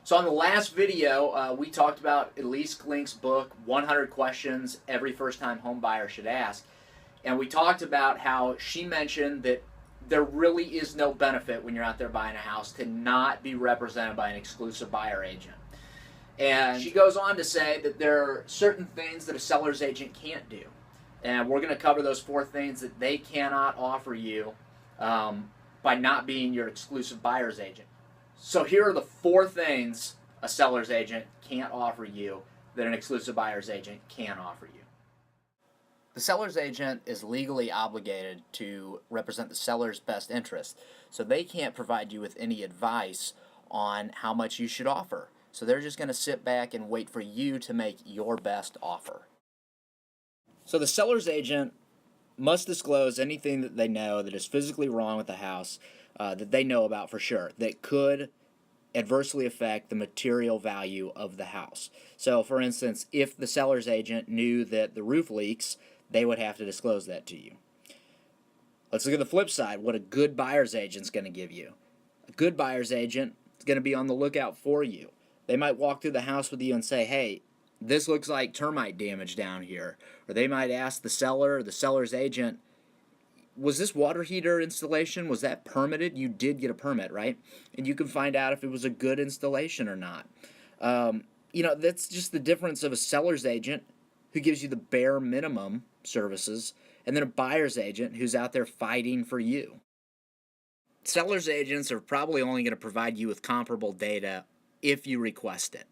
So on the last video, we talked about Elise Klink's book, 100 Questions Every First-Time Home Buyer Should Ask. And we talked about how she mentioned that there really is no benefit when you're out there buying a house to not be represented by an exclusive buyer agent. And she goes on to say that there are certain things that a seller's agent can't do. And we're going to cover those 4 things that they cannot offer you by not being your exclusive buyer's agent. So here are the 4 things a seller's agent can't offer you that an exclusive buyer's agent can offer you. The seller's agent is legally obligated to represent the seller's best interest, so they can't provide you with any advice on how much you should offer. So they're just going to sit back and wait for you to make your best offer. So the seller's agent must disclose anything that they know that is physically wrong with the house that they know about for sure that could adversely affect the material value of the house. So for instance, if the seller's agent knew that the roof leaks, they would have to disclose that to you. Let's look at the flip side, what a good buyer's agent's going to give you. A good buyer's agent is going to be on the lookout for you. They might walk through the house with you and say, hey, this looks like termite damage down here. Or they might ask the seller or the seller's agent, was this water heater installation, was that permitted? You did get a permit, right? And you can find out if it was a good installation or not. That's just the difference of a seller's agent who gives you the bare minimum services and then a buyer's agent who's out there fighting for you. Seller's agents are probably only going to provide you with comparable data if you request it.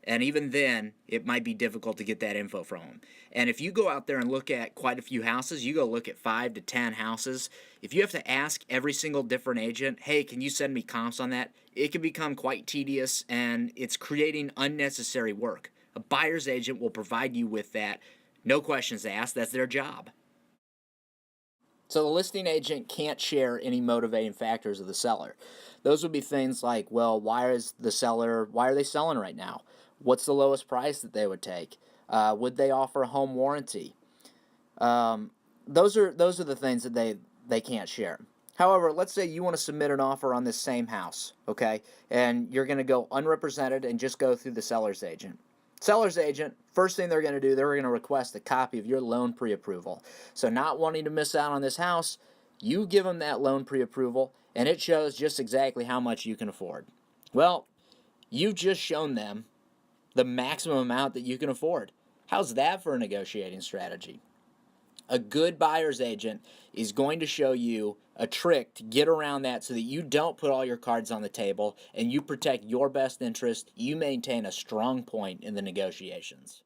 And even then, it might be difficult to get that info from them. And if you go out there and look at quite a few houses, you go look at 5 to 10 houses, if you have to ask every single different agent, hey, can you send me comps on that? It can become quite tedious and it's creating unnecessary work. A buyer's agent will provide you with that. No questions asked. That's their job. So the listing agent can't share any motivating factors of the seller. Those would be things like, well, why are they selling right now? What's the lowest price that they would take? Would they offer a home warranty? Those are the things that they can't share. However, let's say you want to submit an offer on this same house, okay? And you're going to go unrepresented and just go through the seller's agent. Seller's agent, first thing they're going to do, they're going to request a copy of your loan pre-approval. So not wanting to miss out on this house, you give them that loan pre-approval, and it shows just exactly how much you can afford. Well, you've just shown them the maximum amount that you can afford. How's that for a negotiating strategy? A good buyer's agent is going to show you a trick to get around that so that you don't put all your cards on the table and you protect your best interest. You maintain a strong point in the negotiations.